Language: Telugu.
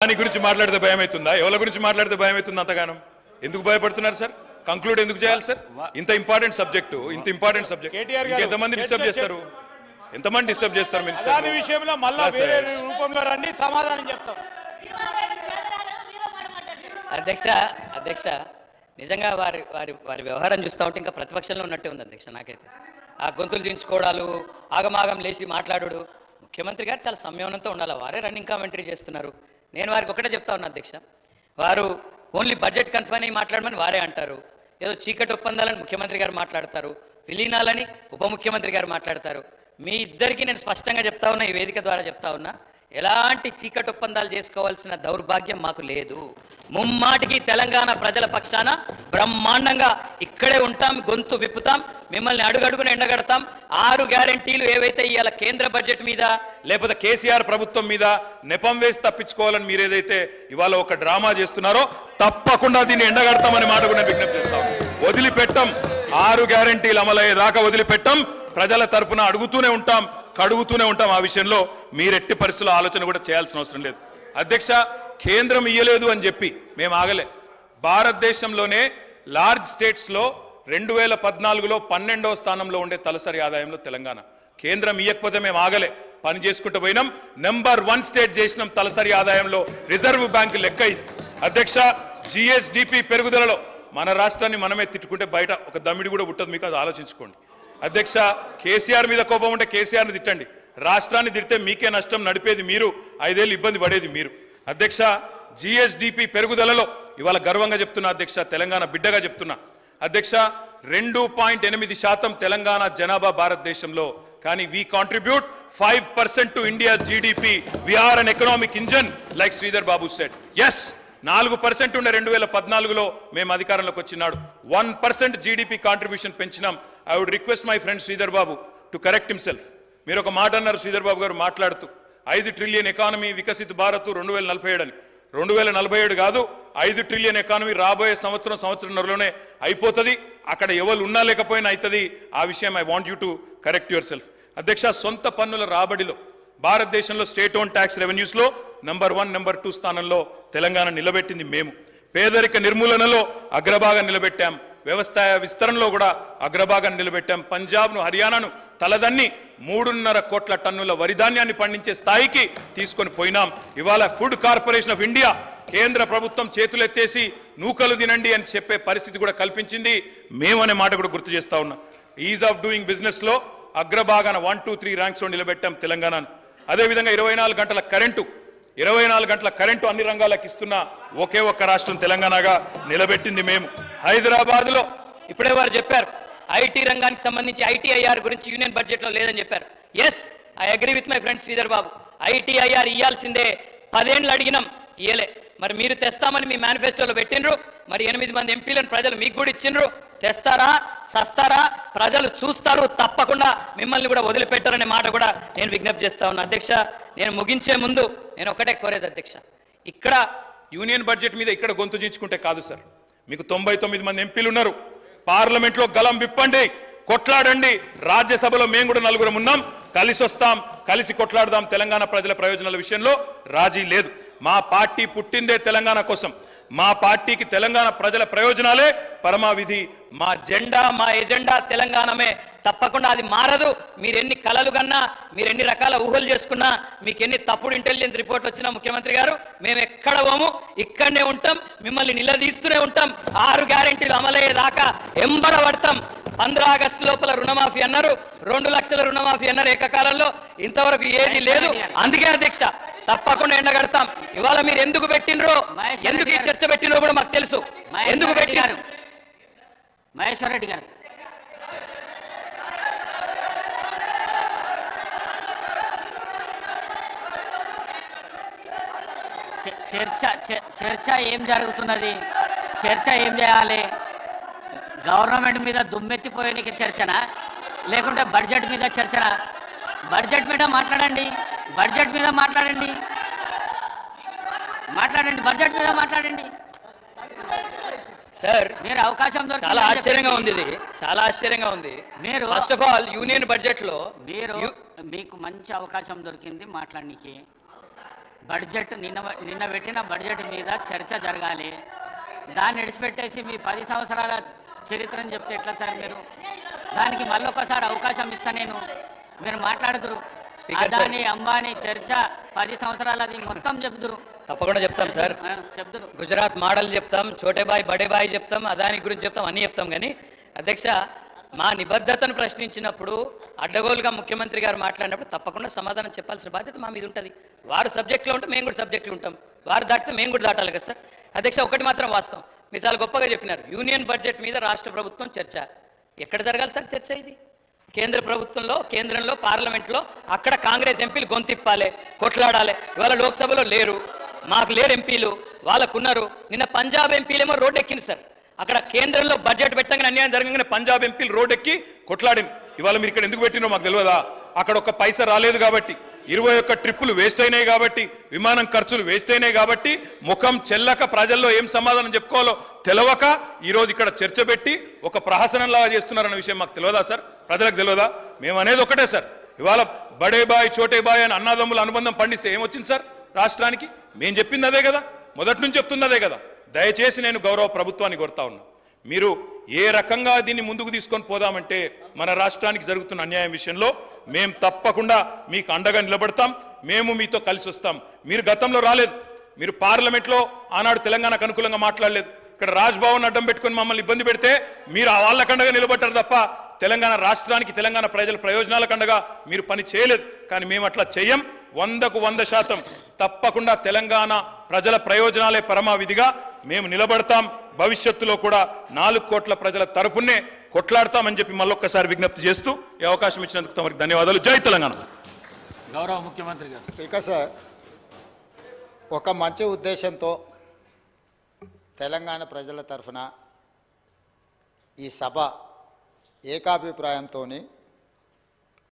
దాని గురించి మాట్లాడితే భయం అవుతుందా? ఎవరి గురించి మాట్లాడితే భయం అవుతుంది అంతగానం? ఎందుకు భయపడుతున్నారు సార్? కంక్లూడ్ ఎందుకు చేయాలి సార్? ఇంత ఇంపార్టెంట్ సబ్జెక్ట్ ఎంతమంది డిస్టర్బ్ చేస్తారు? ఎంతమంది డిస్టర్బ్ చేస్తారు మినిస్టర్ విషయంలో? మళ్ళా వేరే రూపంలో రండి, సమాధానం చెప్తాం. అధ్యక్ష నిజంగా వారి వారి వారి వ్యవహారం చూస్తూ ఉంటే ఇంకా ప్రతిపక్షంలో ఉన్నట్టే ఉంది అధ్యక్ష. నాకైతే ఆ గొంతులు దించుకోవడాలు, ఆగమాగం లేచి మాట్లాడు. ముఖ్యమంత్రి గారు చాలా సంయమనంతో ఉండాలి. వారే రన్నింగ్ కామెంటరీ చేస్తున్నారు. నేను వారికి ఒకటే చెప్తా ఉన్నా అధ్యక్ష, వారు ఓన్లీ బడ్జెట్ కన్ఫైన్ అయ్యి మాట్లాడమని వారే అంటారు. ఏదో చీకటి ఒప్పందాలని ముఖ్యమంత్రి గారు మాట్లాడతారు, విలీనాలని ఉప ముఖ్యమంత్రి గారు మాట్లాడతారు. మీ ఇద్దరికీ నేను స్పష్టంగా చెప్తా ఉన్నా, ఈ వేదిక ద్వారా చెప్తా ఉన్నా, ఎలాంటి చీకటి ఒప్పందాలు చేసుకోవాల్సిన దౌర్భాగ్యం మాకు లేదు. ముమ్మాటికి తెలంగాణ ప్రజల పక్షాన బ్రహ్మాండంగా ఇక్కడే ఉంటాం, గొంతు విప్పుతాం, మిమ్మల్ని అడుగడుగున ఎండగడతాం. 6 గ్యారెంటీలు ఏవైతే ఇవాళ కేంద్ర బడ్జెట్ మీద లేకపోతే కేసీఆర్ ప్రభుత్వం మీద నెపం వేసి తప్పించుకోవాలని మీరు ఏదైతే ఇవాళ ఒక డ్రామా చేస్తున్నారో తప్పకుండా దీన్ని ఎండగడతామని మాట కూడా విజ్ఞప్తి చేస్తాం. వదిలిపెట్టం. 6 గ్యారెంటీలు అమలయ్యేదాకా వదిలిపెట్టం. ప్రజల తరపున అడుగుతూనే ఉంటాం, కడుగుతూనే ఉంటాం. ఆ విషయంలో మీరెట్టి పరిస్థితుల్లో ఆలోచన కూడా చేయాల్సిన అవసరం లేదు. అధ్యక్ష, కేంద్రం ఇయ్యలేదు అని చెప్పి మేము ఆగలే. భారతదేశంలోనే లార్జ్ స్టేట్స్లో 2014లో 12వ స్థానంలో ఉండే తలసరి ఆదాయంలో తెలంగాణ. కేంద్రం ఇయ్యకపోతే మేము ఆగలే, పని చేసుకుంటూ పోయినాం. నెంబర్ 1 స్టేట్ చేసినాం తలసరి ఆదాయంలో. రిజర్వ్ బ్యాంక్ లెక్క ఇది. అధ్యక్ష, జిఎస్డిపి పెరుగుదలలో మన రాష్ట్రాన్ని మనమే తిట్టుకుంటే బయట ఒక దమ్మిడి కూడా పుట్టదు. మీకు అది ఆలోచించుకోండి. అధ్యక్ష, కేసీఆర్ మీద కోపం ఉంటే కేసీఆర్ని తిట్టండి, రాష్ట్రాన్ని తిడితే మీకే నష్టం, నడిపేది మీరు, 5 ఏళ్ళు ఇబ్బంది పడేది మీరు. అధ్యక్ష, జిఎస్డిపి పెరుగుదలలో ఇవాళ గర్వంగా చెప్తున్నా అధ్యక్ష, తెలంగాణ బిడ్డగా చెప్తున్నా అధ్యక్ష, 2.8% తెలంగాణ జనాభా భారతదేశంలో. కానీ we contribute 5% to India GDP. We are an economic engine like Sridhar Babu said. Yes, 4% ఉండే 2014లో మేము అధికారంలోకి వచ్చినాడు 1% జీడిపి కాంట్రిబ్యూషన్ పెంచినాం. I would request my friend Sridhar Babu to correct himself. మీరు ఒక మాట అన్నారు శ్రీధర్ బాబు గారు మాట్లాడుతూ, 5 ట్రిలియన్ ఎకానమీ వికసిత్ భారత్ 2047 అని. 2047 కాదు, 5 ట్రిలియన్ ఎకానమీ రాబోయే సంవత్సరంన్నరలోనే అయిపోతుంది. అక్కడ ఎవరు ఉన్నా లేకపోయినా అవుతుంది. ఆ విషయం I want you to correct yourself. అధ్యక్ష, సొంత పన్నుల రాబడిలో భారతదేశంలో స్టేట్ ఓన్ ట్యాక్స్ రెవెన్యూస్లో నెంబర్ 1, నెంబర్ 2 స్థానంలో తెలంగాణ నిలబెట్టింది మేము. పేదరిక నిర్మూలనలో అగ్రభాగం నిలబెట్టాం. వ్యవసాయ విస్తరణలో కూడా అగ్రభాగం నిలబెట్టాం. పంజాబ్ను, హర్యానాను తలదన్ని 3.5 కోట్ల టన్నుల వరిధాన్యాన్ని పండించే స్థాయికి తీసుకొని పోయినాం. ఇవాళ ఫుడ్ కార్పొరేషన్ ఆఫ్ ఇండియా కేంద్ర ప్రభుత్వం చేతులెత్తేసి నూకలు తినండి అని చెప్పే పరిస్థితి కూడా కల్పించింది మేమనే మాట కూడా గుర్తు చేస్తా ఉన్నా. ఈజ్ ఆఫ్ డూయింగ్ బిజినెస్లో అగ్రభాగాన 1, 2, 3 ర్యాంక్స్లో నిలబెట్టాం తెలంగాణను. అదేవిధంగా 24 గంటల కరెంటు అన్ని రంగాలకు ఇస్తున్న ఒకే ఒక్క రాష్ట్రం తెలంగాణగా నిలబెట్టింది మేము. హైదరాబాద్లో ఇప్పుడే వారు చెప్పారు, ఐటీ రంగానికి సంబంధించి ఐటీఐఆర్ గురించి యూనియన్ బడ్జెట్లో లేదని చెప్పారు. Yes, I agree with my friend Sridhar Babu. ITIR ఇయ్యాల్సిందే, 10 ఏళ్ళు అడిగినాం, ఇయ్యలే. మరి మీరు తెస్తామని మీ మేనిఫెస్టోలో పెట్టినరు, మరి 8 మంది ఎంపీలను ప్రజలు మీకు కూడా ఇచ్చిండ్రు. తెస్తారా, సస్తారా, ప్రజలు చూస్తారు, తప్పకుండా మిమ్మల్ని కూడా వదిలిపెట్టారనే మాట కూడా నేను విజ్ఞప్తి చేస్తా ఉన్నా. అధ్యక్ష, నేను ముగించే ముందు నేను ఒకటే కోరేది అధ్యక్ష, ఇక్కడ యూనియన్ బడ్జెట్ మీద ఇక్కడ గొంతు చించుకుంటే కాదు సార్. మీకు 99 మంది ఎంపీలు ఉన్నారు. పార్లమెంట్లో గలం విప్పండి, కొట్లాడండి. రాజ్యసభలో మేము కూడా 4 ఉన్నాం. కలిసి వస్తాం, కలిసి కొట్లాడదాం. తెలంగాణ ప్రజల ప్రయోజనాల విషయంలో రాజీ లేదు. మా పార్టీ పుట్టిందే తెలంగాణ కోసం. మా పార్టీకి తెలంగాణ ప్రజల ప్రయోజనాలే పరమావిధి. మా జెండా, మా ఎజెండా తెలంగాణమే. తప్పకుండా అది మారదు. మీరు ఎన్ని కలలు కన్నా, మీరు ఎన్ని రకాల ఊహలు చేసుకున్నా, మీకు ఎన్ని తప్పుడు ఇంటెలిజెన్స్ రిపోర్ట్ వచ్చినా ముఖ్యమంత్రి గారు, మేము ఎక్కడ పోము, ఇక్కడనే ఉంటాం, మిమ్మల్ని నిలదీస్తూనే ఉంటాం. 6 గ్యారెంటీలు అమలయ్యేదాకా ఎంబడబడతాం. 15 ఆగస్టు లోపల రుణమాఫీ అన్నారు, 2 లక్షల రుణమాఫీ అన్నారు ఏకకాలంలో. ఇంతవరకు ఏది లేదు. అందుకే అధ్యక్ష, తప్పకుండా ఎండగడతాం. ఇవాళ మీరు ఎందుకు పెట్టినరో, ఎందుకు ఈ చర్చ పెట్టినరో కూడా మాకు తెలుసు. ఎందుకు పెట్టారు? మహేశ్వర్ రెడ్డి గారు, చర్చ ఏం జరుగుతున్నది? చర్చ ఏం చేయాలి? గవర్నమెంట్ మీద దుమ్మెత్తిపోయేనికి చర్చనా, లేకుంటే బడ్జెట్ మీద చర్చనా? బడ్జెట్ మీద మాట్లాడండి, బడ్జెట్ మీద మాట్లాడండి, బడ్జెట్ మీద మాట్లాడండి సార్. మీరు అవకాశం చాలా ఆశ్చర్యంగా ఉంది, ఇది చాలా ఆశ్చర్యంగా ఉంది. మీరు first of all union budget లో మీకు మంచి అవకాశం దొరికింది మాట్లాడడానికి. బడ్జెట్ నిన్న పెట్టిన బడ్జెట్ మీద చర్చ జరగాలి. దాన్ని విడిచిపెట్టేసి మీ 10 సంవత్సరాల చరిత్రను చెప్తే ఎట్లా సార్? మీరు దానికి మళ్ళీ ఒకసారి అవకాశం ఇస్తా నేను, మీరు మాట్లాడుతురు. అదాని అంబానీ చర్చ 10 సంవత్సరాలది మొత్తం చెప్తురు. తప్పకుండా చెప్తాం సార్. చెప్తురు. గుజరాత్ మోడల్ చెప్తాం, చోటే బాయ్ బడే బాయ్ చెప్తాం, అదాని గురించి చెప్తాం, అన్నీ చెప్తాం. కానీ అధ్యక్ష, మా నిబద్ధతను ప్రశ్నించినప్పుడు అడ్డగోలుగా ముఖ్యమంత్రి గారు మాట్లాడినప్పుడు తప్పకుండా సమాధానం చెప్పాల్సిన బాధ్యత మా మీద ఉంటుంది. వారు సబ్జెక్టులో ఉంటే మేము కూడా సబ్జెక్టులు ఉంటాం, వారు దాటితే మేము కూడా దాటాలి కదా సార్. అధ్యక్ష, ఒకటి మాత్రం వాస్తవం, మీరు చాలా గొప్పగా చెప్పినారు. యూనియన్ బడ్జెట్ మీద రాష్ట్ర ప్రభుత్వం చర్చ ఎక్కడ జరగాలి సార్? చర్చ ఇది కేంద్ర ప్రభుత్వంలో, కేంద్రంలో, పార్లమెంట్లో. అక్కడ కాంగ్రెస్ ఎంపీలు గొంతిప్పాలి, కొట్లాడాలి. ఇవాళ లోక్సభలో లేరు, మాకు లేరు ఎంపీలు, వాళ్ళకున్నారు. నిన్న పంజాబ్ ఎంపీలేమో రోడ్డు ఎక్కింది సార్. అక్కడ కేంద్రంలో బడ్జెట్ పెట్టగానే అన్యాయం జరగగానే పంజాబ్ ఎంపీలు రోడ్ ఎక్కి కొట్లాడింది. ఇవాళ మీరు ఇక్కడ ఎందుకు పెట్టినో మాకు తెలియదా? అక్కడ ఒక్క పైసా రాలేదు కాబట్టి, 21 ట్రిప్పులు వేస్ట్ అయినాయి కాబట్టి, విమానం ఖర్చులు వేస్ట్ అయినాయి కాబట్టి, ముఖం చెల్లక ప్రజల్లో ఏం సమాధానం చెప్పుకోవాలో తెలవక ఈరోజు ఇక్కడ చర్చ పెట్టి ఒక ప్రహసనంలాగా చేస్తున్నారన్న విషయం మాకు తెలియదా సార్? ప్రజలకు తెలియదా? మేము అనేది ఒకటే సార్, ఇవాళ బడే బాయ్ చోటే బాయ్ అని అన్నదమ్ముల అనుబంధం పండిస్తే ఏమొచ్చింది సార్ రాష్ట్రానికి? మేము చెప్పింది అదే కదా, మొదటి నుంచి చెప్తుంది అదే కదా. దయచేసి నేను గౌరవ ప్రభుత్వాన్ని కోరుతా ఉన్నా, మీరు ఏ రకంగా దీన్ని ముందుకు తీసుకొని పోదామంటే మన రాష్ట్రానికి జరుగుతున్న అన్యాయం విషయంలో మేము తప్పకుండా మీకు అండగా నిలబడతాం, మేము మీతో కలిసి వస్తాం. మీరు గతంలో రాలేదు, మీరు పార్లమెంట్లో ఆనాడు తెలంగాణకు అనుకూలంగా మాట్లాడలేదు. ఇక్కడ రాజ్భవన్ అడ్డం పెట్టుకొని మమ్మల్ని ఇబ్బంది పెడితే మీరు వాళ్ళకండగా నిలబడ్డారు తప్ప తెలంగాణ రాష్ట్రానికి, తెలంగాణ ప్రజల ప్రయోజనాలకండగా మీరు పని చేయలేదు. కానీ మేము అట్లా చెయ్యం. 100కు 100% తప్పకుండా తెలంగాణ ప్రజల ప్రయోజనాలే పరమావిధిగా మేము నిలబడతాం. భవిష్యత్తులో కూడా 4 కోట్ల ప్రజల తరపునే కొట్లాడతామని చెప్పి మళ్ళొక్కసారి విజ్ఞప్తి చేస్తూ ఈ అవకాశం ఇచ్చినందుకు తమరికి ధన్యవాదాలు. జై తెలంగాణ. గౌరవ ముఖ్యమంత్రి గారు. స్పీకర్ సార్, ఒక మంచి ఉద్దేశంతో తెలంగాణ ప్రజల తరఫున ఈ సభ ఏకాభిప్రాయంతో